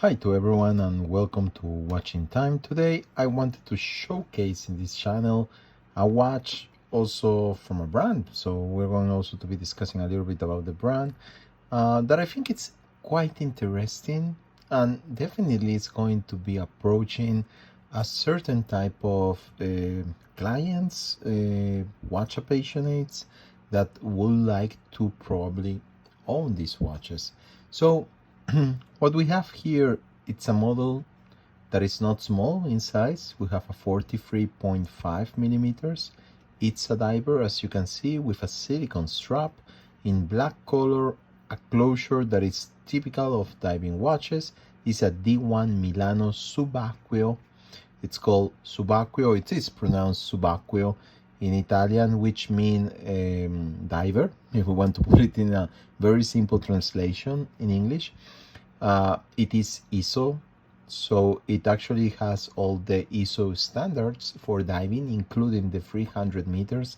Hi to everyone and welcome to Watching Time. Today I wanted to showcase in this channel a watch also from a brand. So we're going also to be discussing a little bit about the brand that I think it's quite interesting, and definitely it's going to be approaching a certain type of clients, watch aficionados that would like to probably own these watches. So what we have here, it's a model that is not small in size. We have a 43.5 millimeters. It's a diver, as you can see, with a silicone strap in black color, a closure that is typical of diving watches. It's a D1 Milano Subacqueo. It's called Subacqueo. It is pronounced Subacqueo in Italian, which means diver, if we want to put it in a very simple translation in English. It is ISO, so it actually has all the ISO standards for diving, including the 300 meters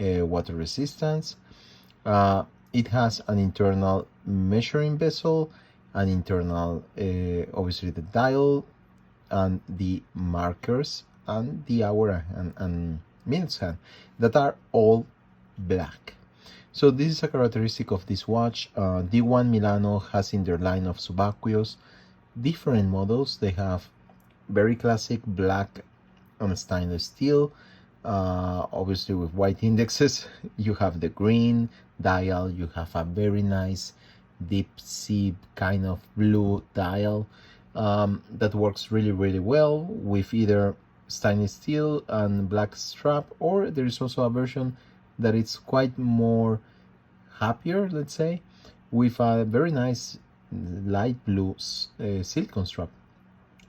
water resistance. It has an internal measuring bezel, an internal, obviously the dial, and the markers, and the hour and minutes hand that are all black. So this is a characteristic of this watch. D1 Milano has in their line of Subacqueos different models. They have very classic black and stainless steel, obviously with white indexes. You have the green dial, you have a very nice deep sea kind of blue dial that works really well with either stainless steel and black strap, or there is also a version that it's quite more happier, let's say, with a very nice light blue silicone strap.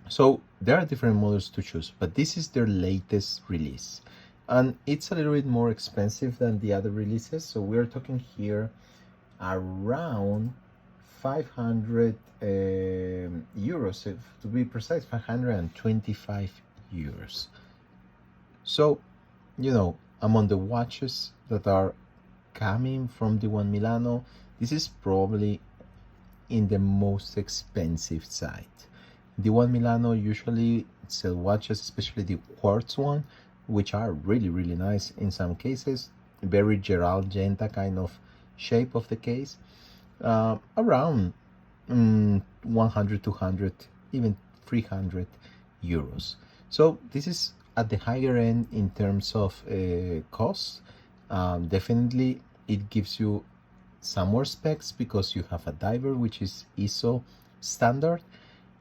So there are different models to choose, but this is their latest release, and it's a little bit more expensive than the other releases. So we're talking here around 500 euros, to be precise, 525 euros. So, among the watches that are coming from D1 Milano, this is probably in the most expensive side. D1 Milano usually sell watches, especially the quartz one, which are really nice in some cases, very Gerald Genta kind of shape of the case, around 100, 200, even 300 euros. So this is at the higher end in terms of cost. Definitely it gives you some more specs because you have a diver, which is ISO standard,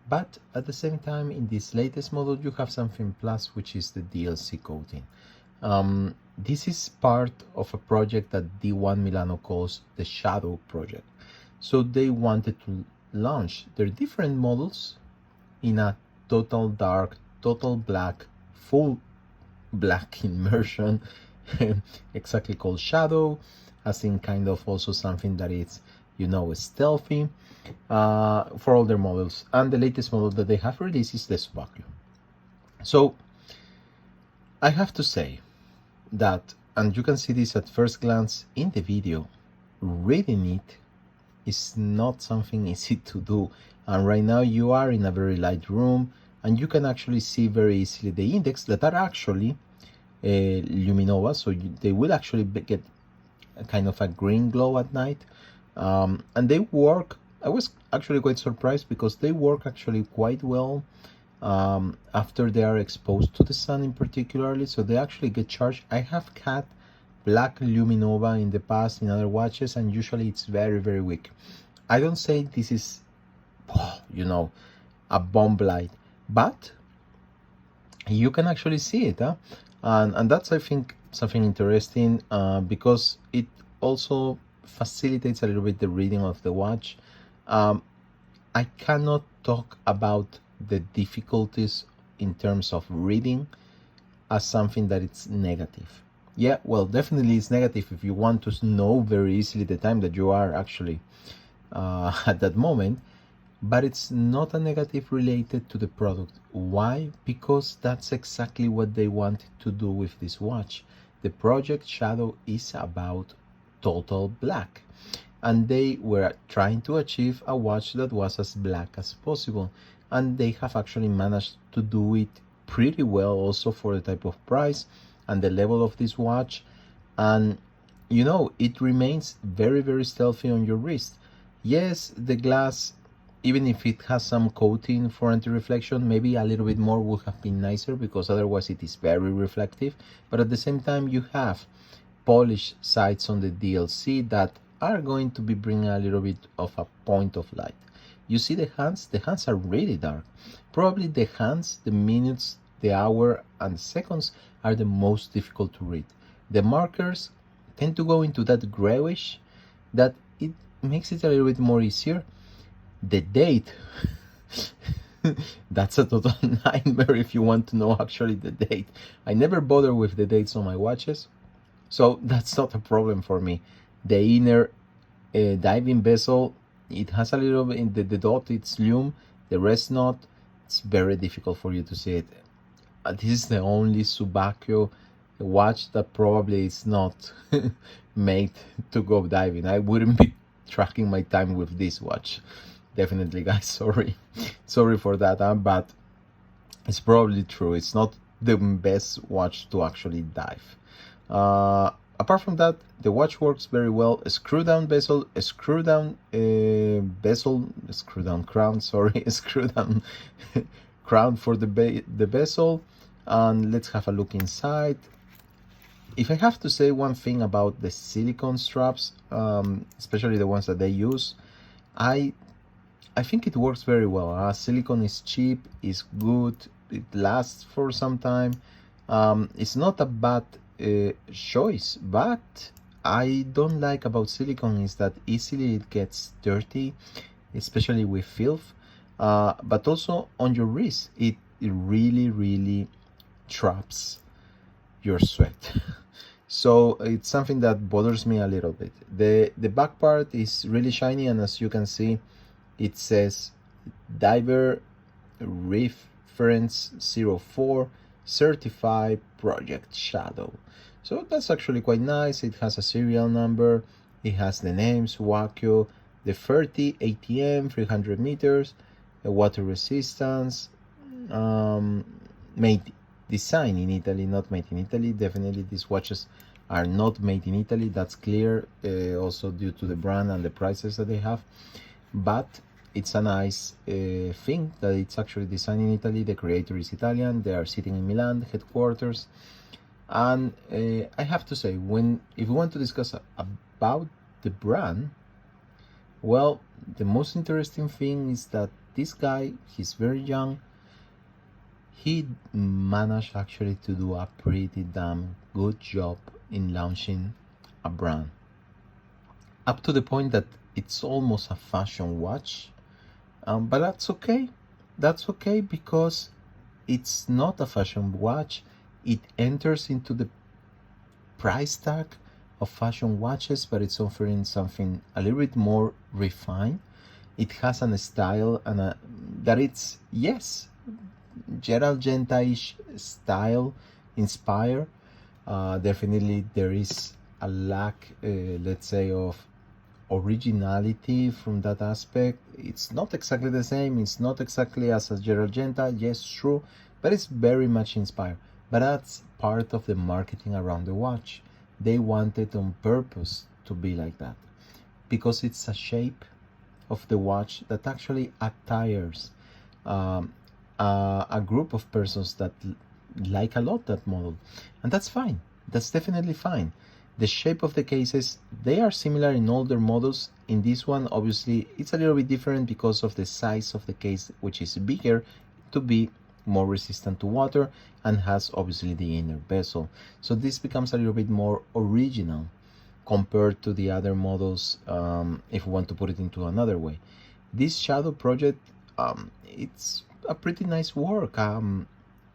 but at the same time in this latest model you have something plus, which is the DLC coating. This is part of a project that D1 Milano calls the Shadow project. So they wanted to launch their different models in a total dark, total black, full black immersion, exactly called Shadow, as in kind of also something that is, stealthy, for all their models. And the latest model that they have released is the Subacqueo. So I have to say that, and you can see this at first glance in the video, reading it is not something easy to do. And right now you are in a very light room, and you can actually see very easily the index that are actually luminova, so they will actually get a kind of a green glow at night, and they work. I was actually quite surprised because they work actually quite well after they are exposed to the sun in particularly, so they actually get charged. I have had black luminova in the past in other watches, and usually it's very weak. I don't say this is a bomb light, but you can actually see it, and that's, I think, something interesting, because it also facilitates a little bit the reading of the watch. I cannot talk about the difficulties in terms of reading as something that it's negative. Yeah, well, definitely it's negative if you want to know very easily the time that you are actually at that moment, but it's not a negative related to the product. Why? Because that's exactly what they wanted to do with this watch. The project Shadow is about total black. and they were trying to achieve a watch that was as black as possible, and they have actually managed to do it pretty well also for the type of price and the level of this watch. And it remains very, very stealthy on your wrist. Yes, the glass, even if it has some coating for anti-reflection, maybe a little bit more would have been nicer, because otherwise it is very reflective. But at the same time, you have polished sides on the DLC that are going to be bringing a little bit of a point of light. You see the hands are really dark. Probably the hands, the minutes, the hour, and the seconds are the most difficult to read. The markers tend to go into that grayish that it makes it a little bit more easier. The date, that's a total nightmare if you want to know actually the date. I never bother with the dates on my watches, so that's not a problem for me. The inner diving bezel, it has a little bit in the dot, it's lume, the rest not. It's very difficult for you to see it. This is the only Subacqueo watch that probably is not made to go diving. I wouldn't be tracking my time with this watch, definitely, guys. Sorry for that, but it's probably true. It's not the best watch to actually dive. Apart from that, the watch works very well. A screw down bezel, a screw down crown, sorry, a screw down crown for the bezel. And let's have a look inside. If I have to say one thing about the silicone straps, especially the ones that they use, I think it works very well. Silicone is cheap, is good, it lasts for some time. It's not a bad choice, but I don't like about silicone is that easily it gets dirty, especially with filth, but also on your wrist it really traps your sweat. So it's something that bothers me a little bit. The back part is really shiny, and as you can see, it says Diver Reference 04 Certified Project Shadow. So that's actually quite nice. It has a serial number, it has the name Subacqueo, the 30 ATM, 300 meters, a water resistance, made design in Italy, not made in Italy. Definitely these watches are not made in Italy, that's clear, also due to the brand and the prices that they have. But it's a nice thing that it's actually designed in Italy. The creator is Italian, they are sitting in Milan, headquarters. And I have to say, if we want to discuss about the brand, well, the most interesting thing is that this guy, he's very young, he managed actually to do a pretty damn good job in launching a brand, up to the point that it's almost a fashion watch. But that's okay because it's not a fashion watch. It enters into the price tag of fashion watches, but it's offering something a little bit more refined. It has a style and that it's, yes, Gerald Genta-ish style inspired. Definitely there is a lack, let's say, of originality from that aspect. It's not exactly the same, it's not exactly as a Gerald Genta, yes, true, but it's very much inspired. But that's part of the marketing around the watch. They wanted on purpose to be like that, because it's a shape of the watch that actually attires a group of persons that like a lot that model, and that's fine. That's definitely fine. The shape of the cases, they are similar in older models. In this one, obviously, it's a little bit different because of the size of the case, which is bigger to be more resistant to water, and has obviously the inner bezel. So this becomes a little bit more original compared to the other models, if we want to put it into another way. This Shadow project, it's a pretty nice work.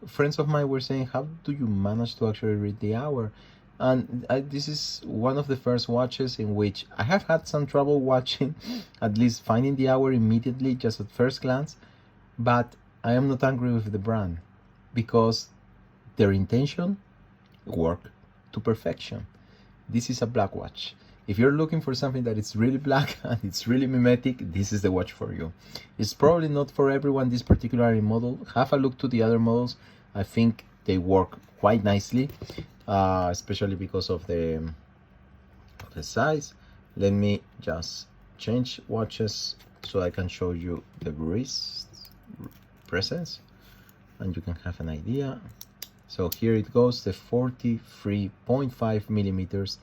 Friends of mine were saying, how do you manage to actually read the hour? And this is one of the first watches in which I have had some trouble watching, at least finding the hour immediately, just at first glance. But I am not angry with the brand, because their intention worked to perfection. This is a black watch. If you're looking for something that is really black and it's really mimetic, this is the watch for you. It's probably not for everyone, this particular model. Have a look to the other models. I think they work quite nicely, especially because of the size. Let me just change watches so I can show you the wrist presence and you can have an idea. So here it goes, the 43.5 millimeters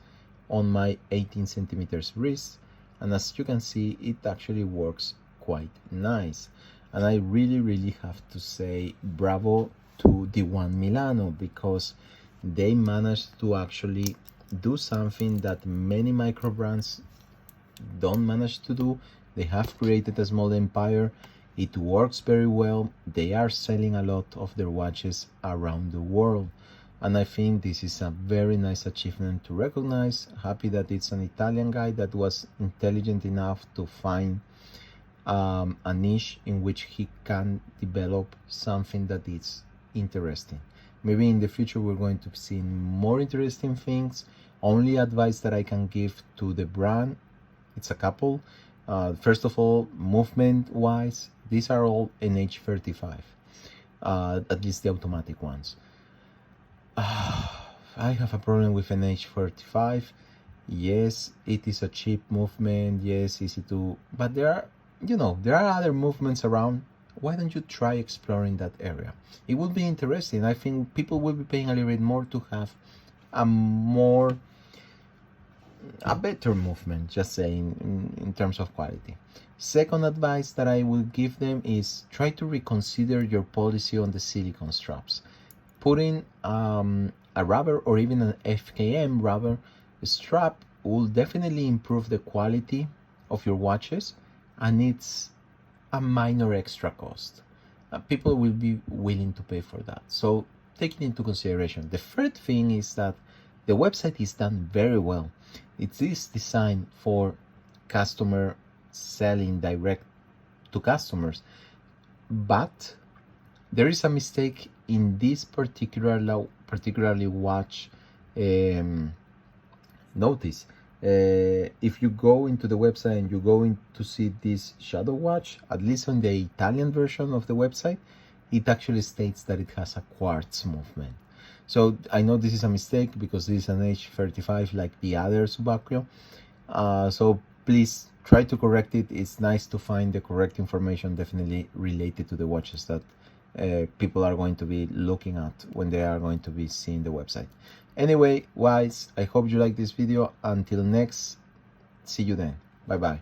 on my 18 centimeters wrist, and as you can see, it actually works quite nice. And I really have to say bravo to the one Milano, because they managed to actually do something that many micro brands don't manage to do. They have created a small empire. It works very well. They are selling a lot of their watches around the world, and I think this is a very nice achievement to recognize. Happy that it's an Italian guy that was intelligent enough to find a niche in which he can develop something that is interesting. Maybe in the future we're going to see more interesting things. Only advice that I can give to the brand, it's a couple. First of all, movement wise, these are all NH35, at least the automatic ones. I have a problem with an NH35. Yes, it is a cheap movement. Yes, easy to, but there are, there are other movements around. Why don't you try exploring that area? It would be interesting. I think people will be paying a little bit more to have a better movement, just saying, in terms of quality. Second advice that I will give them is try to reconsider your policy on the silicone straps. Putting a rubber or even an FKM rubber strap will definitely improve the quality of your watches, and it's a minor extra cost. People will be willing to pay for that, so take it into consideration. The third thing is that the website is done very well. It is designed for customer selling direct to customers, but there is a mistake in this particularly watch notice. If you go into the website and you go in to see this Shadow watch, at least on the Italian version of the website, it actually states that it has a quartz movement. So I know this is a mistake because this is an H35 like the other Subacqueo. So please try to correct it. It's nice to find the correct information, definitely related to the watches that people are going to be looking at when they are going to be seeing the website. Anyway, guys, I hope you like this video. Until next, see you then. Bye bye.